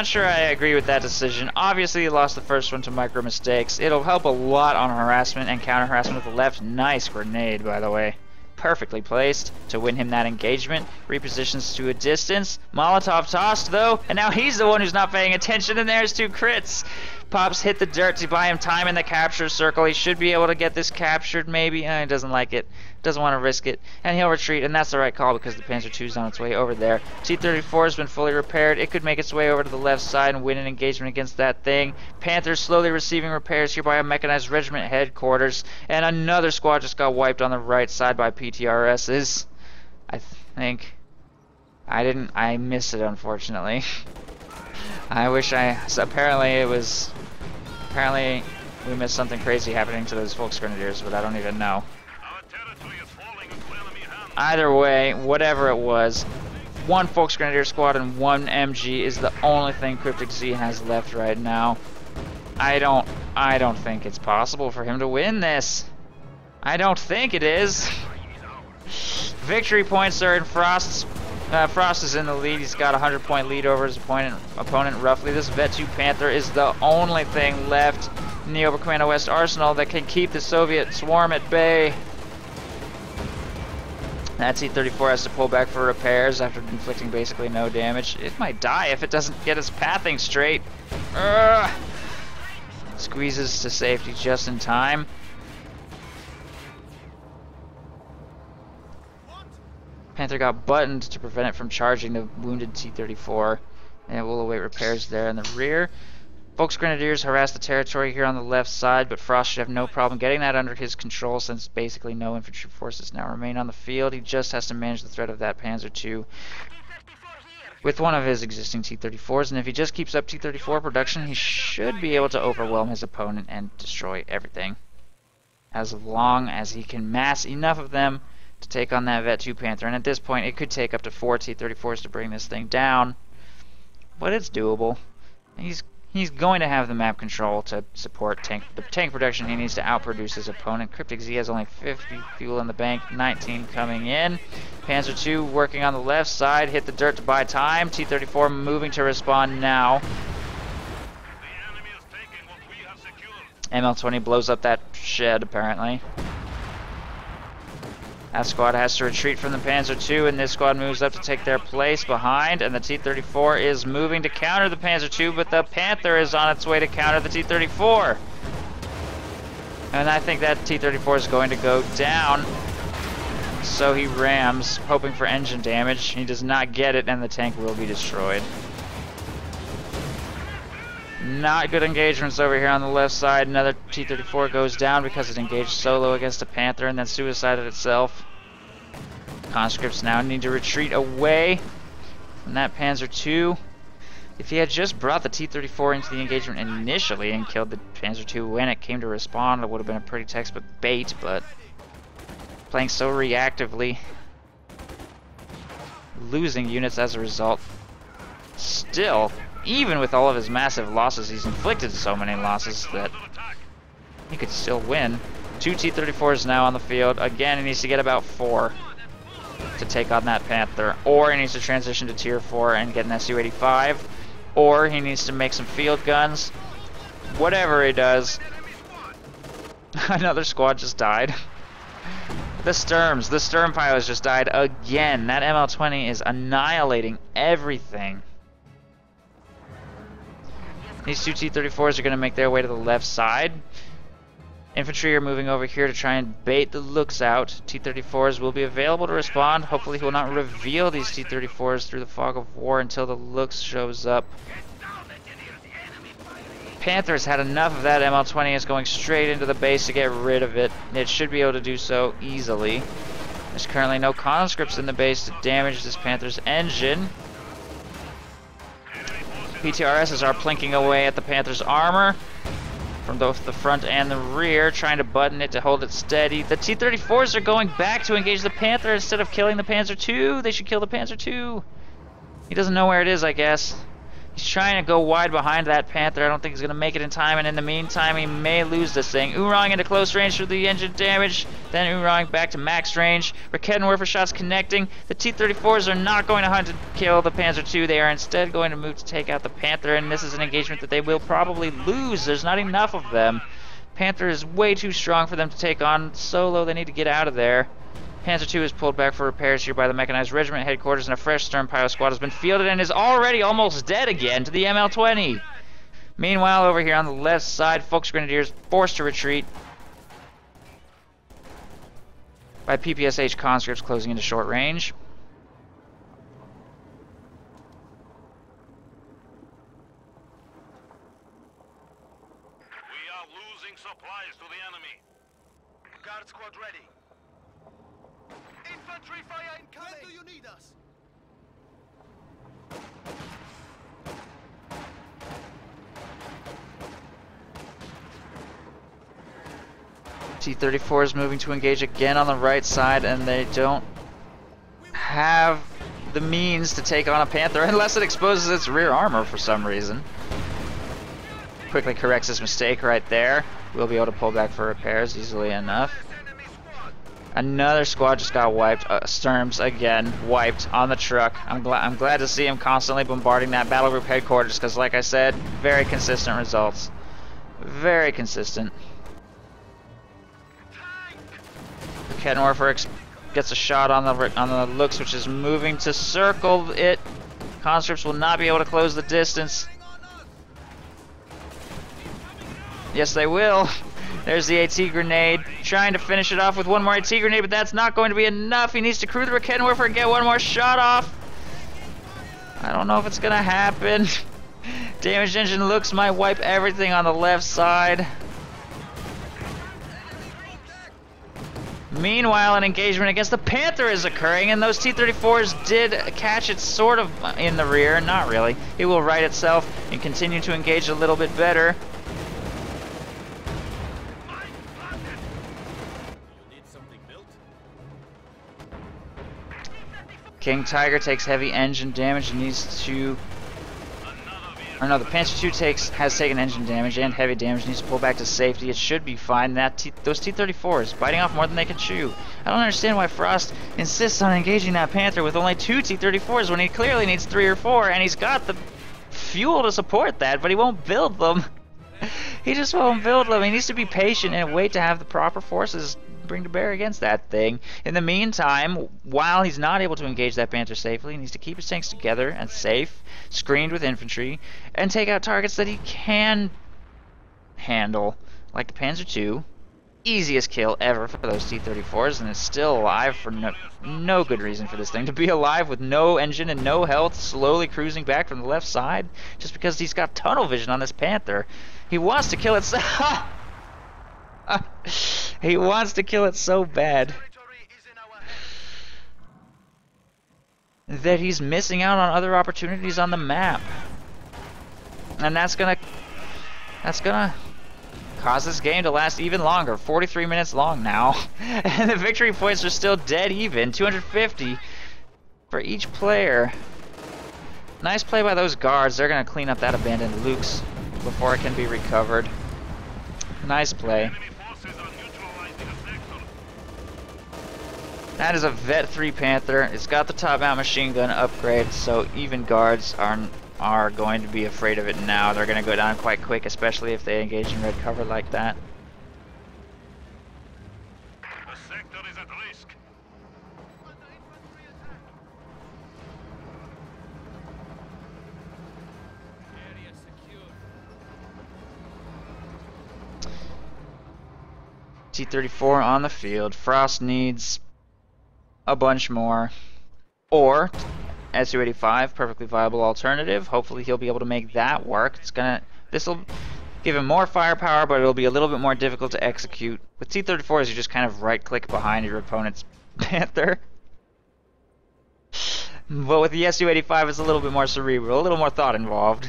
sure I agree with that decision. Obviously, he lost the first one to micro mistakes. It'll help a lot on harassment and counter harassment with the left. Nice grenade, by the way. Perfectly placed to win him that engagement. Repositions to a distance. Molotov tossed, though, and now he's the one who's not paying attention, and there's 2 crits. Pops hit the dirt to buy him time in the capture circle. He should be able to get this captured, maybe. He doesn't like it. Doesn't want to risk it. And he'll retreat, and that's the right call because the Panzer II is on its way over there. T-34 has been fully repaired. It could make its way over to the left side and win an engagement against that thing. Panther slowly receiving repairs here by a mechanized regiment headquarters. And another squad just got wiped on the right side by PTRSs. I think. I missed it, unfortunately. I wish so apparently we missed something crazy happening to those Volksgrenadiers, but I don't even know. Our territory is falling into enemy hands. Either way, whatever it was, one Volksgrenadier squad and one MG is the only thing Crypticz Z has left right now. I don't think it's possible for him to win this. I don't think it is. Victory points are in Frost's. Frost is in the lead. He's got a 100-point lead over his opponent roughly. This Vet 2 Panther is the only thing left in the Oberkommando West arsenal that can keep the Soviet swarm at bay. That T-34 has to pull back for repairs after inflicting basically no damage. It might die if it doesn't get its pathing straight. Ugh. Squeezes to safety just in time. Panther got buttoned to prevent it from charging the wounded T-34, and it will await repairs there in the rear. Volksgrenadiers harass the territory here on the left side, but Frost should have no problem getting that under his control since basically no infantry forces now remain on the field. He just has to manage the threat of that Panzer II with one of his existing T-34s, and if he just keeps up T-34 production, he should be able to overwhelm his opponent and destroy everything, as long as he can mass enough of them to take on that Vet 2 Panther. And at this point, it could take up to 4 T-34s to bring this thing down, but it's doable. He's going to have the map control to support the tank production he needs to outproduce his opponent. Crypticz Z has only 50 fuel in the bank, 19 coming in. Panzer II working on the left side, hit the dirt to buy time. T-34 moving to respond now. The enemy is taking what we have secured. ML-20 blows up that shed, apparently. That squad has to retreat from the Panzer II, and this squad moves up to take their place behind, and the T-34 is moving to counter the Panzer II, but the Panther is on its way to counter the T-34. And I think that T-34 is going to go down, so he rams, hoping for engine damage. He does not get it, and the tank will be destroyed. Not good engagements over here on the left side. Another T-34 goes down because it engaged solo against a Panther and then suicided itself. Conscripts now need to retreat away from that Panzer II. If he had just brought the T-34 into the engagement initially and killed the Panzer II when it came to respond, it would have been a pretty textbook bait, but playing so reactively, losing units as a result. Still, even with all of his massive losses, he's inflicted so many losses that he could still win. 2 T-34s now on the field. Again, he needs to get about 4 to take on that Panther. Or he needs to transition to Tier 4 and get an Su-85. Or he needs to make some field guns. Whatever he does. Another squad just died. The Sturm pilots just died again. That ML-20 is annihilating everything. These 2 T-34s are going to make their way to the left side. Infantry are moving over here to try and bait the looks out. T-34s will be available to respond. Hopefully he will not reveal these T-34s through the fog of war until the looks shows up. Panther's had enough of that ML-20. It's going straight into the base to get rid of it. It should be able to do so easily. There's currently no conscripts in the base to damage this Panther's engine. PTRSs are plinking away at the Panther's armor from both the front and the rear, trying to button it to hold it steady. The T-34s are going back to engage the Panther instead of killing the Panzer II. They should kill the Panzer II. He doesn't know where it is, I guess. He's trying to go wide behind that Panther. I don't think he's going to make it in time, and in the meantime, he may lose this thing. Oorang into close range for the engine damage. Then Oorang back to max range. Raketenwerfer shots connecting. The T-34s are not going to hunt to kill the Panzer II. They are instead going to move to take out the Panther, and this is an engagement that they will probably lose. There's not enough of them. Panther is way too strong for them to take on solo. They need to get out of there. Panzer II is pulled back for repairs here by the Mechanized Regiment headquarters, and a fresh Sturm pilot squad has been fielded and is already almost dead again to the ML-20. Meanwhile, over here on the left side, Volksgrenadiers forced to retreat by PPSH conscripts closing into short range. We are losing supplies to the enemy. Guard squad ready. Infantry fire incoming! When do you need us? T-34 is moving to engage again on the right side, and they don't have the means to take on a Panther unless it exposes its rear armor for some reason. Quickly corrects his mistake right there. We'll be able to pull back for repairs easily enough. Another squad just got wiped. Sturms again wiped on the truck. I'm glad to see him constantly bombarding that battle group headquarters because, like I said, very consistent results. Very consistent. The Kettenwerfer gets a shot on the Lux, which is moving to circle it. Conscripts will not be able to close the distance. Yes, they will. There's the AT grenade, trying to finish it off with one more AT grenade, but that's not going to be enough. He needs to crew the Kettenwerfer and get one more shot off. I don't know if it's going to happen. Damaged engine Lux might wipe everything on the left side. Meanwhile, an engagement against the Panther is occurring, and those T-34s did catch it sort of in the rear. Not really. It will right itself and continue to engage a little bit better. King Tiger takes heavy engine damage and needs to... Or no, the Panther II has taken engine damage and heavy damage, needs to pull back to safety. It should be fine. Those T-34s biting off more than they can chew. I don't understand why Frost insists on engaging that Panther with only 2 T-34s when he clearly needs 3 or 4, and he's got the fuel to support that, but he won't build them. He just won't build them. He needs to be patient and wait to have the proper forces bring to bear against that thing. In the meantime, while he's not able to engage that Panther safely, he needs to keep his tanks together and safe, screened with infantry, and take out targets that he can handle, like the Panzer II. Easiest kill ever for those T-34s, and it's still alive for no good reason for this thing to be alive with no engine and no health, slowly cruising back from the left side, just because he's got tunnel vision on this Panther. He wants to kill it. He wants to kill it so bad that he's missing out on other opportunities on the map, and that's gonna cause this game to last even longer. 43 minutes long now, and the victory points are still dead even. 250 for each player. Nice play by those guards. They're gonna clean up that abandoned Lux before it can be recovered. Nice play. That is a Vet 3 Panther. It's got the top-mount machine gun upgrade, so even guards are going to be afraid of it now. They're going to go down quite quick, especially if they engage in red cover like that. The sector is at risk. Area secure. T-34 on the field. Frost needs a bunch more, or Su-85, perfectly viable alternative. Hopefully he'll be able to make that work. This will give him more firepower, but it'll be a little bit more difficult to execute. With T-34s, you just kind of right-click behind your opponent's Panther. But with the Su-85, it's a little bit more cerebral, a little more thought involved.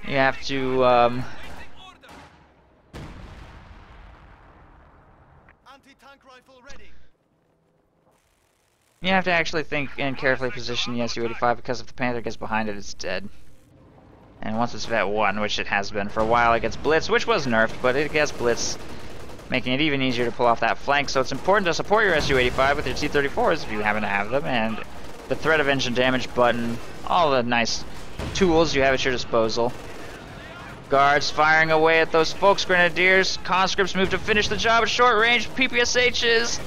You have to you have to actually think and carefully position the Su-85, because if the Panther gets behind it, it's dead. And once it's Vet 1, which it has been for a while, it gets Blitz, which was nerfed, but it gets Blitz, making it even easier to pull off that flank. So it's important to support your Su-85 with your T-34s if you happen to have them, and the threat of engine damage button, all the nice tools you have at your disposal. Guards firing away at those Folks Grenadiers. Conscripts move to finish the job at short range. PPSHs,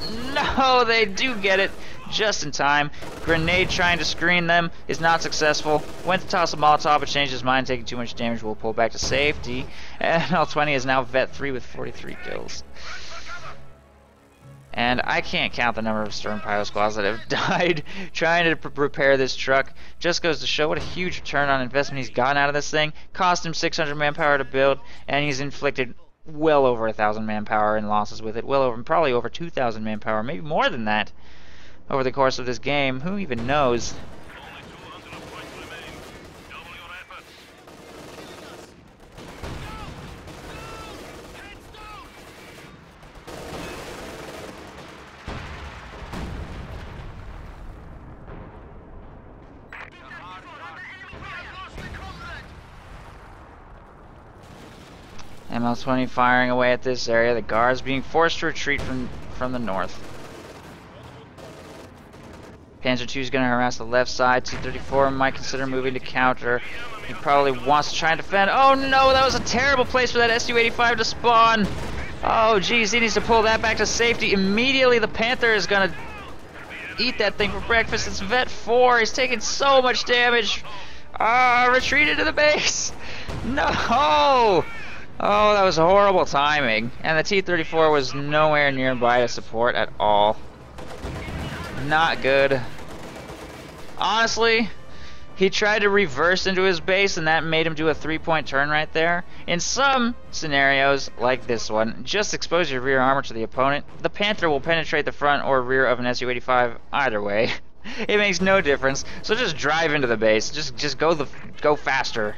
no, they do get it just in time. Grenade trying to screen them is not successful. Went to toss a Molotov, but changed his mind, taking too much damage. Will pull back to safety. And L20 is now Vet 3 with 43 kills. And I can't count the number of Sturm Pyro squads that have died trying to repair this truck. Just goes to show what a huge return on investment he's gotten out of this thing. Cost him 600 manpower to build, and he's inflicted well over 1,000 manpower in losses with it. Well over, probably over 2,000 manpower, maybe more than that, over the course of this game. Who even knows? Only 200 points remain. Double your efforts. ML-20 firing away at this area. The guards being forced to retreat from the north. Panzer II is going to harass the left side. T-34 might consider moving to counter. He probably wants to try and defend. Oh no, that was a terrible place for that Su-85 to spawn. Oh geez, he needs to pull that back to safety. Immediately the Panther is going to eat that thing for breakfast. It's Vet 4. He's taking so much damage. Retreat into the base. No. Oh, that was horrible timing. And the T-34 was nowhere nearby to support at all. Not good. Honestly, he tried to reverse into his base and that made him do a 3-point turn right there. In some scenarios, like this one, just expose your rear armor to the opponent. The Panther will penetrate the front or rear of an Su-85 either way. It makes no difference. So just drive into the base. Just go faster.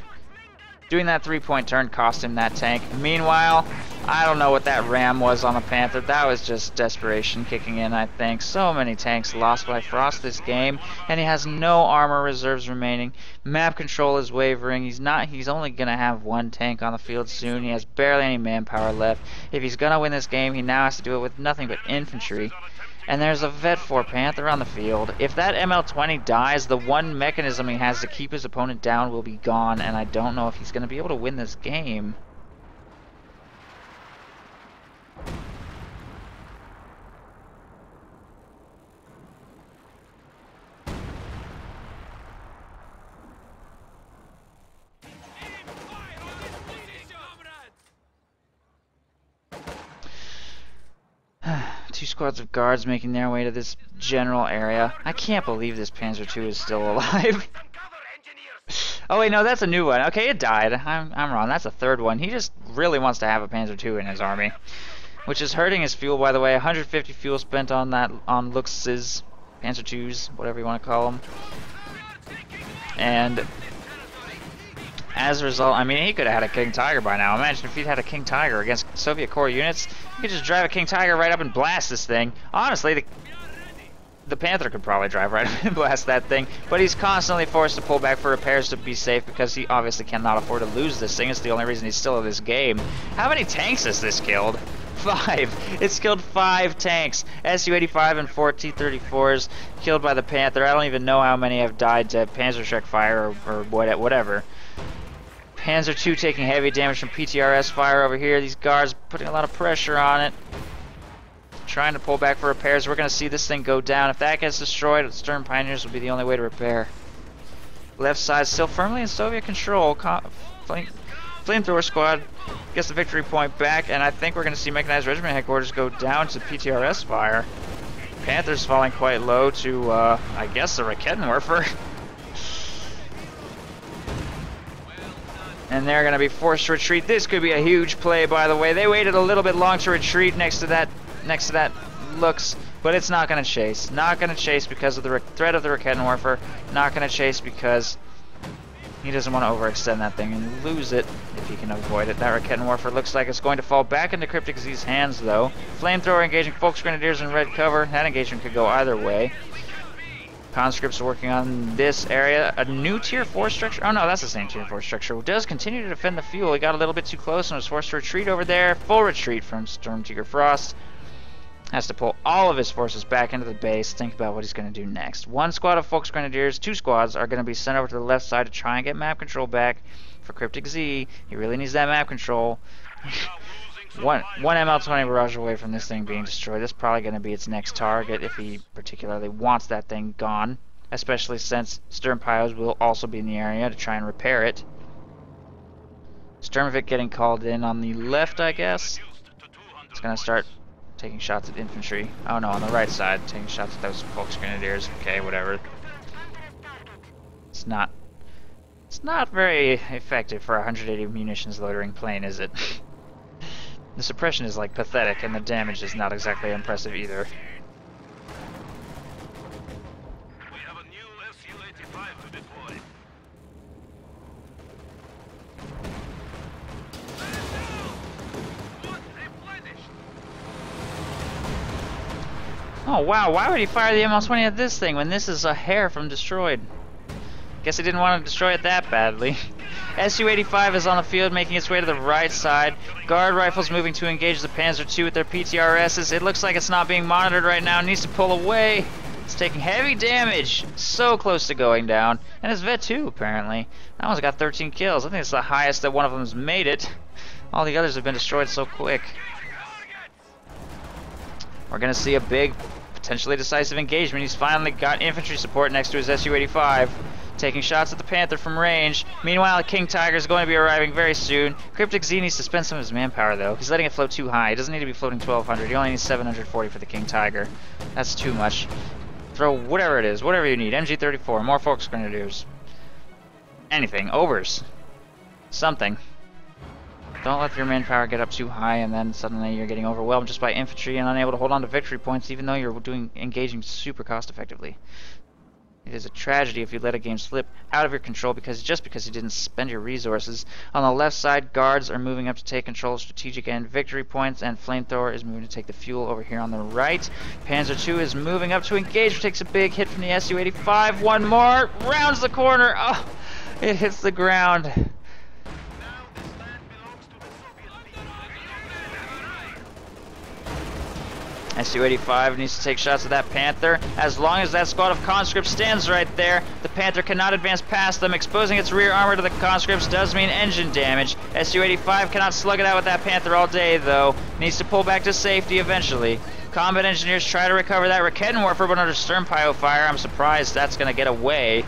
Doing that 3-point turn cost him that tank. Meanwhile, I don't know what that ram was on the Panther. That was just desperation kicking in, I think. So many tanks lost by Frost this game, and he has no armor reserves remaining. Map control is wavering. He's only going to have one tank on the field soon. He has barely any manpower left. If he's going to win this game, he now has to do it with nothing but infantry. And there's a Vet 4 Panther on the field. If that ML-20 dies, the one mechanism he has to keep his opponent down will be gone, and I don't know if he's going to be able to win this game. Two squads of guards making their way to this general area. I can't believe this Panzer II is still alive. Oh wait, no, that's a new one. Okay, it died. I'm wrong. That's a third one. He just really wants to have a Panzer II in his army, which is hurting his fuel, by the way. 150 fuel spent on Lux's Panzer IIs, whatever you want to call them. And as a result, I mean, he could have had a King Tiger by now. Imagine if he'd had a King Tiger against Soviet Corps units. You could just drive a King Tiger right up and blast this thing. Honestly, the Panther could probably drive right up and blast that thing. But he's constantly forced to pull back for repairs to be safe because he obviously cannot afford to lose this thing. It's the only reason he's still in this game. How many tanks has this killed? 5. It's killed 5 tanks. Su-85 and 4 T-34s killed by the Panther. I don't even know how many have died to Panzerschreck fire or whatever. Panzer II taking heavy damage from PTRS fire over here. These guards putting a lot of pressure on it. Trying to pull back for repairs. We're going to see this thing go down. If that gets destroyed, Stern Pioneers will be the only way to repair. Left side still firmly in Soviet control. Flamethrower squad gets the victory point back, and I think we're going to see Mechanized Regiment headquarters go down to PTRS fire. Panthers falling quite low to, I guess, the Raketenwerfer. And they're going to be forced to retreat. This could be a huge play, by the way. They waited a little bit long to retreat next to that Lux, but it's not going to chase. Not going to chase because of the threat of the Raketenwerfer. Not going to chase because he doesn't want to overextend that thing and lose it if he can avoid it. That Raketenwerfer looks like it's going to fall back into Cryptic's hands, though. Flamethrower engaging Volksgrenadiers in red cover. That engagement could go either way. Conscripts are working on this area. A new Tier 4 structure. Oh no, that's the same Tier 4 structure. Does continue to defend the fuel. He got a little bit too close and was forced to retreat over there. Full retreat from Stormtiger Frost. Has to pull all of his forces back into the base. Think about what he's going to do next. 1 squad of Volksgrenadiers, 2 squads are going to be sent over to the left side to try and get map control back for Cryptic Z. He really needs that map control. One ML-20 barrage away from this thing being destroyed. That's probably going to be its next target if he particularly wants that thing gone, especially since Sturmpios will also be in the area to try and repair it. Sturmovik getting called in on the left, I guess. It's going to start taking shots at infantry. Oh no, on the right side, taking shots at those Volksgrenadiers. Okay, whatever. It's not very effective for a 180 munitions loitering plane, is it? The suppression is like pathetic, and the damage is not exactly impressive either. We have a new Su-85 to deploy. Oh wow, why would he fire the ML-20 at this thing when this is a hair from destroyed? Guess he didn't want to destroy it that badly. Su-85 is on the field, making its way to the right side. Guard rifles moving to engage the Panzer II with their PTRSs. It looks like it's not being monitored right now. It needs to pull away. It's taking heavy damage. So close to going down. And it's Vet 2, apparently. That one's got 13 kills. I think it's the highest that one of them has made it. All the others have been destroyed so quick. We're going to see a big, potentially decisive engagement. He's finally got infantry support next to his Su-85. Taking shots at the Panther from range. Meanwhile, the King Tiger is going to be arriving very soon. Crypticz needs to spend some of his manpower, though. He's letting it float too high. He doesn't need to be floating 1,200. He only needs 740 for the King Tiger. That's too much. Throw whatever it is, whatever you need. MG-34, more Volksgrenadiers. Anything. Obers. Something. Don't let your manpower get up too high and then suddenly you're getting overwhelmed just by infantry and unable to hold on to victory points even though you're engaging super cost effectively. It is a tragedy if you let a game slip out of your control because you didn't spend your resources. On the left side, guards are moving up to take control of strategic and victory points, and Flamethrower is moving to take the fuel over here on the right. Panzer II is moving up to engage, takes a big hit from the Su-85. One more, rounds the corner. Oh, it hits the ground. Su-85 needs to take shots at that Panther. As long as that squad of conscripts stands right there, the Panther cannot advance past them. Exposing its rear armor to the conscripts does mean engine damage. Su-85 cannot slug it out with that Panther all day, though. Needs to pull back to safety eventually. Combat engineers try to recover that Raketenwerfer, but under Sturmpio fire, I'm surprised that's going to get away.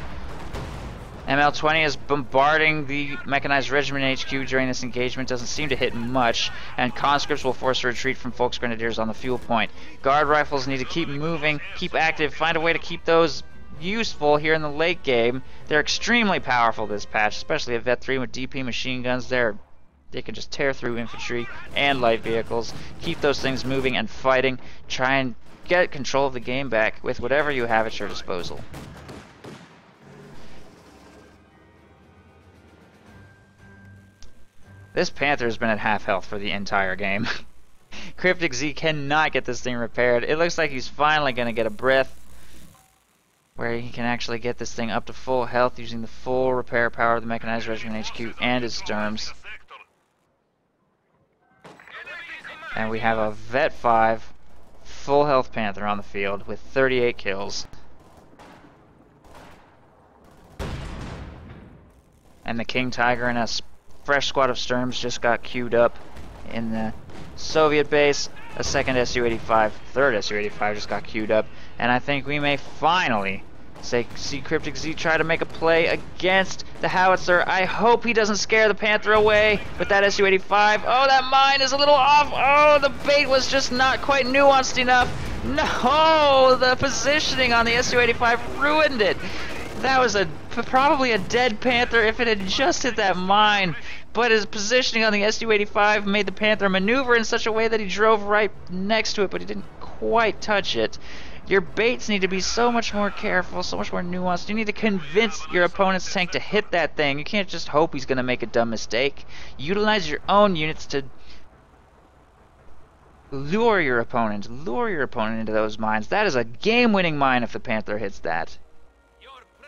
ML-20 is bombarding the Mechanized Regiment HQ during this engagement, doesn't seem to hit much, and conscripts will force a retreat from Volksgrenadiers on the fuel point. Guard rifles need to keep moving, keep active, find a way to keep those useful here in the late game. They're extremely powerful this patch, especially at Vet 3 with DP machine guns. They can just tear through infantry and light vehicles. Keep those things moving and fighting. Try and get control of the game back with whatever you have at your disposal. This Panther has been at half health for the entire game. Crypticz cannot get this thing repaired. It looks like he's finally going to get a breath where he can actually get this thing up to full health using the full repair power of the Mechanized Regiment HQ and his Sturms. And we have a Vet 5 full health Panther on the field with 38 kills. And the King Tiger and a fresh squad of Sturms just got queued up in the Soviet base. A second Su-85, third Su-85 just got queued up, and I think we may finally see Crypticz try to make a play against the howitzer. I hope he doesn't scare the Panther away with that Su-85. Oh, that mine is a little off. Oh, the bait was just not quite nuanced enough. No, the positioning on the Su-85 ruined it. That was probably a dead Panther if it had just hit that mine. But his positioning on the Su-85 made the Panther maneuver in such a way that he drove right next to it, but he didn't quite touch it. Your baits need to be so much more careful, so much more nuanced. You need to convince your opponent's tank to hit that thing. You can't just hope he's going to make a dumb mistake. Utilize your own units to lure your opponent into those mines. That is a game-winning mine if the Panther hits that.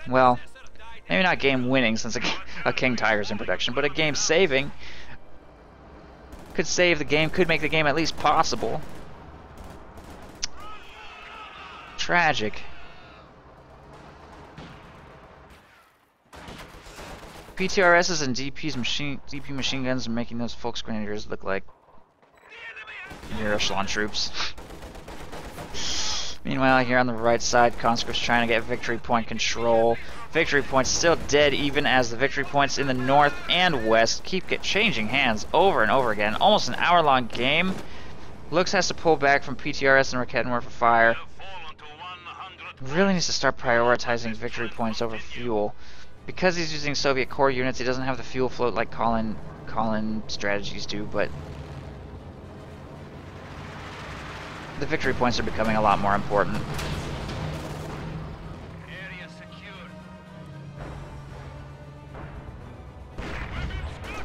Well, maybe not game-winning since a King Tiger's in production, but a game-saving. Could save the game, could make the game at least possible. Tragic. PTRSs and DP machine guns are making those Volksgrenadiers look like near echelon troops. Meanwhile, here on the right side, conscripts trying to get victory point control. Victory points still dead, even as the victory points in the north and west keep changing hands over and over again. Almost an hour-long game. Lux has to pull back from PTRS and Raketenwerfer fire. Really needs to start prioritizing victory points over fuel. Because he's using Soviet core units, he doesn't have the fuel float like call-in strategies do, but the victory points are becoming a lot more important. Area secured.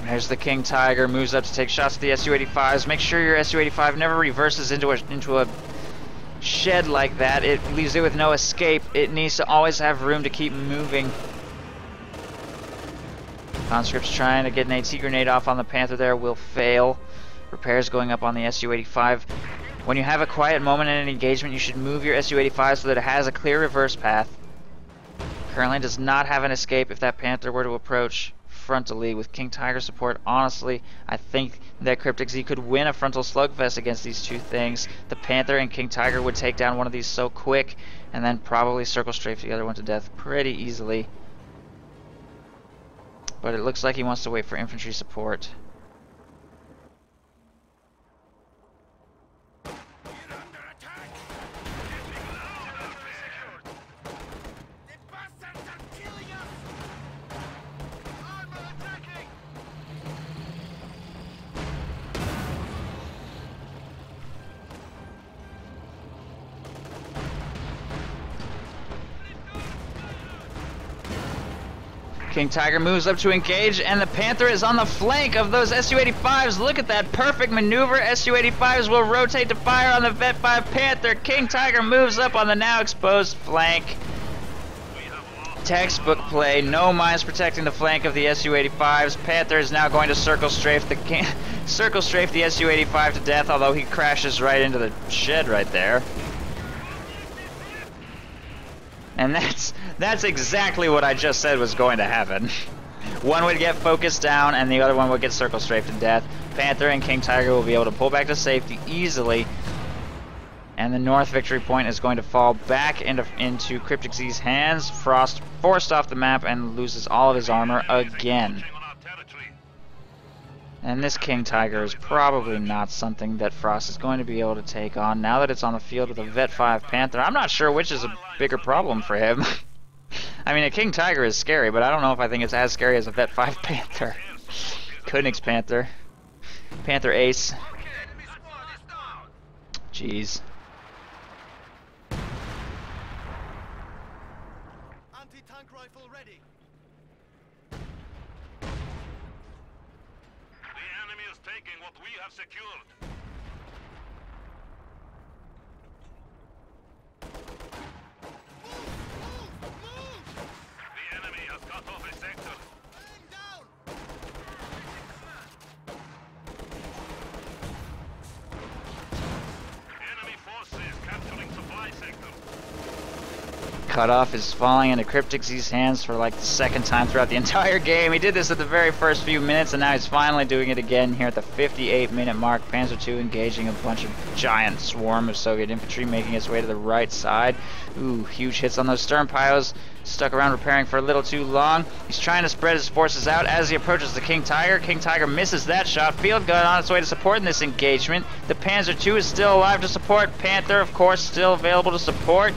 There's the King Tiger, moves up to take shots at the Su-85s. Make sure your Su-85 never reverses into a shed like that. It leaves it with no escape. It needs to always have room to keep moving. Conscript's trying to get an AT grenade off on the Panther there, will fail. Repairs going up on the Su-85. When you have a quiet moment in an engagement, you should move your Su-85 so that it has a clear reverse path. Currently does not have an escape if that Panther were to approach frontally with King Tiger support. Honestly, I think that Crypticz Z could win a frontal slugfest against these two things. The Panther and King Tiger would take down one of these so quick, and then probably circle strafe the other one to death pretty easily. But it looks like he wants to wait for infantry support. King Tiger moves up to engage, and the Panther is on the flank of those Su-85s. Look at that perfect maneuver. Su-85s will rotate to fire on the Vet 5 Panther. King Tiger moves up on the now exposed flank. Textbook play. No mines protecting the flank of the Su-85s. Panther is now going to circle strafe the Su-85 to death, although he crashes right into the shed right there. And that's exactly what I just said was going to happen. One would get focused down, and the other one would get circle strafed to death. Panther and King Tiger will be able to pull back to safety easily, and the North victory point is going to fall back into Crypticz Z's hands. Frost forced off the map and loses all of his armor again. And this King Tiger is probably not something that Frost is going to be able to take on now that it's on the field with a Vet 5 Panther. I'm not sure which is a bigger problem for him. I mean, a King Tiger is scary, but I don't know if I think it's as scary as a Vet 5 Panther. Crypticz Panther. Panther Ace. Jeez. Anti-tank rifle ready. Taking what we have secured. Move! The enemy has cut off a sector. Down. Enemy forces capturing supply sector. Cutoff is falling into Crypticz Z's hands for like the second time throughout the entire game. He did this at the very first few minutes, and now he's finally doing it again here at the 58-minute mark. Panzer II engaging a bunch of giant swarm of Soviet infantry, making its way to the right side. Ooh, huge hits on those stern piles. Stuck around repairing for a little too long. He's trying to spread his forces out as he approaches the King Tiger. King Tiger misses that shot. Field gun on its way to support in this engagement. The Panzer II is still alive to support. Panther, of course, still available to support.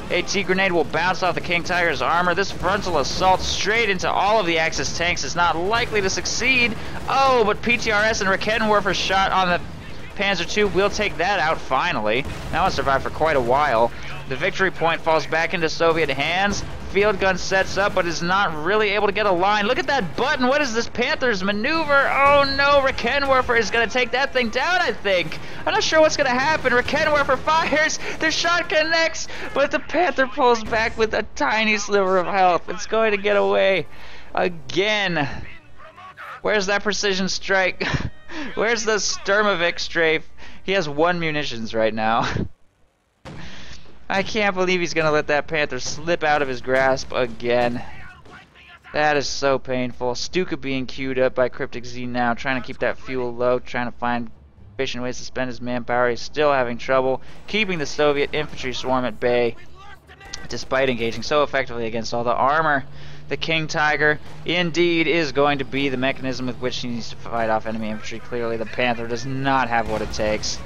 AT grenade will bounce off the King Tiger's armor. This frontal assault straight into all of the Axis tanks is not likely to succeed. Oh, but PTRS and Raketenwerfer shot on the Panzer II will take that out finally. That one survived for quite a while. The victory point falls back into Soviet hands. Field gun sets up, but is not really able to get a line. Look at that button. What is this Panther's maneuver? Oh no, Raketenwerfer is going to take that thing down, I think. I'm not sure what's going to happen. Raketenwerfer fires. The shot connects, but the Panther pulls back with a tiny sliver of health. It's going to get away again. Where's that precision strike? Where's the Sturmovik strafe? He has 1 munitions right now. I can't believe he's going to let that Panther slip out of his grasp again. That is so painful. Stuka being queued up by Crypticz Z now, trying to keep that fuel low, trying to find efficient ways to spend his manpower. He's still having trouble keeping the Soviet infantry swarm at bay, despite engaging so effectively against all the armor. The King Tiger indeed is going to be the mechanism with which he needs to fight off enemy infantry. Clearly the Panther does not have what it takes.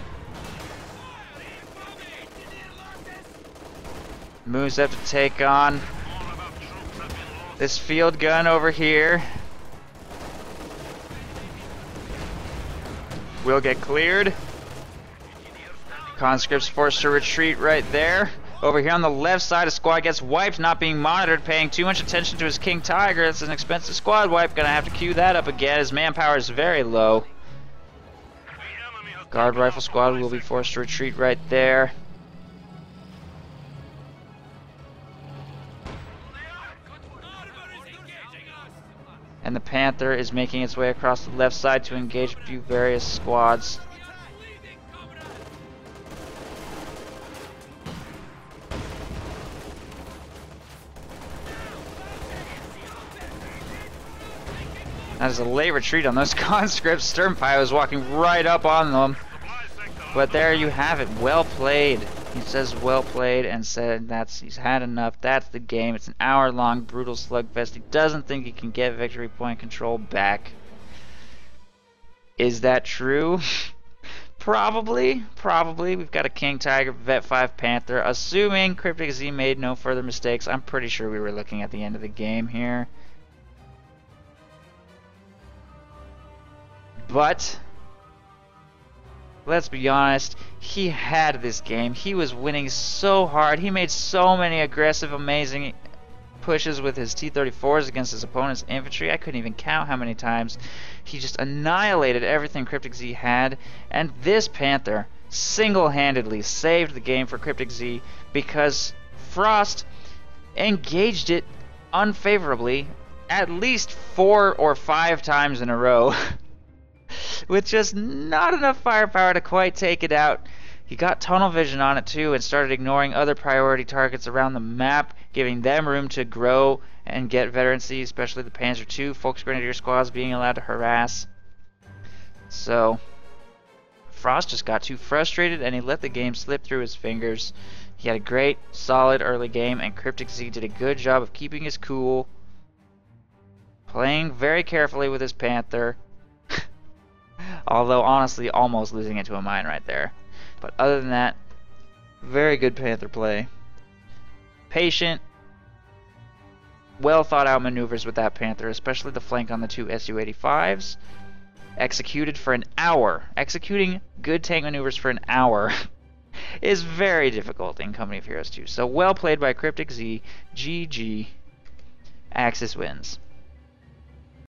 Moves up to take on this field gun over here. Will get cleared. Conscript's forced to retreat right there. Over here on the left side, a squad gets wiped, not being monitored, paying too much attention to his King Tiger. It's an expensive squad wipe. Gonna have to queue that up again. His manpower is very low. Guard rifle squad will be forced to retreat right there. And the Panther is making its way across the left side to engage a few various squads. That is a late retreat on those conscripts. Sternpie was walking right up on them. But there you have it. Well played. He says well played and said he's had enough. That's the game. It's an hour-long brutal slugfest. He doesn't think he can get victory point control back. Is that true? Probably. Probably. We've got a King Tiger, Vet 5 Panther. Assuming Crypticz Z made no further mistakes, I'm pretty sure we were looking at the end of the game here. But let's be honest, he had this game. He was winning so hard. He made so many aggressive, amazing pushes with his T-34s against his opponent's infantry. I couldn't even count how many times. He just annihilated everything Crypticz Z had. And this Panther single-handedly saved the game for Crypticz Z because Frost engaged it unfavorably at least 4 or 5 times in a row. With just not enough firepower to quite take it out. He got tunnel vision on it too and started ignoring other priority targets around the map, giving them room to grow and get veterancy, especially the Panzer II Volksgrenadier squads being allowed to harass. So Frost just got too frustrated and he let the game slip through his fingers. He had a great, solid early game, and Crypticz Z did a good job of keeping his cool, playing very carefully with his Panther. Although, honestly, almost losing it to a mine right there. But other than that, very good Panther play. Patient, well thought out maneuvers with that Panther, especially the flank on the 2 Su-85s. Executed for an hour. Executing good tank maneuvers for an hour is very difficult in Company of Heroes 2. So well played by Crypticz Z. GG. Axis wins.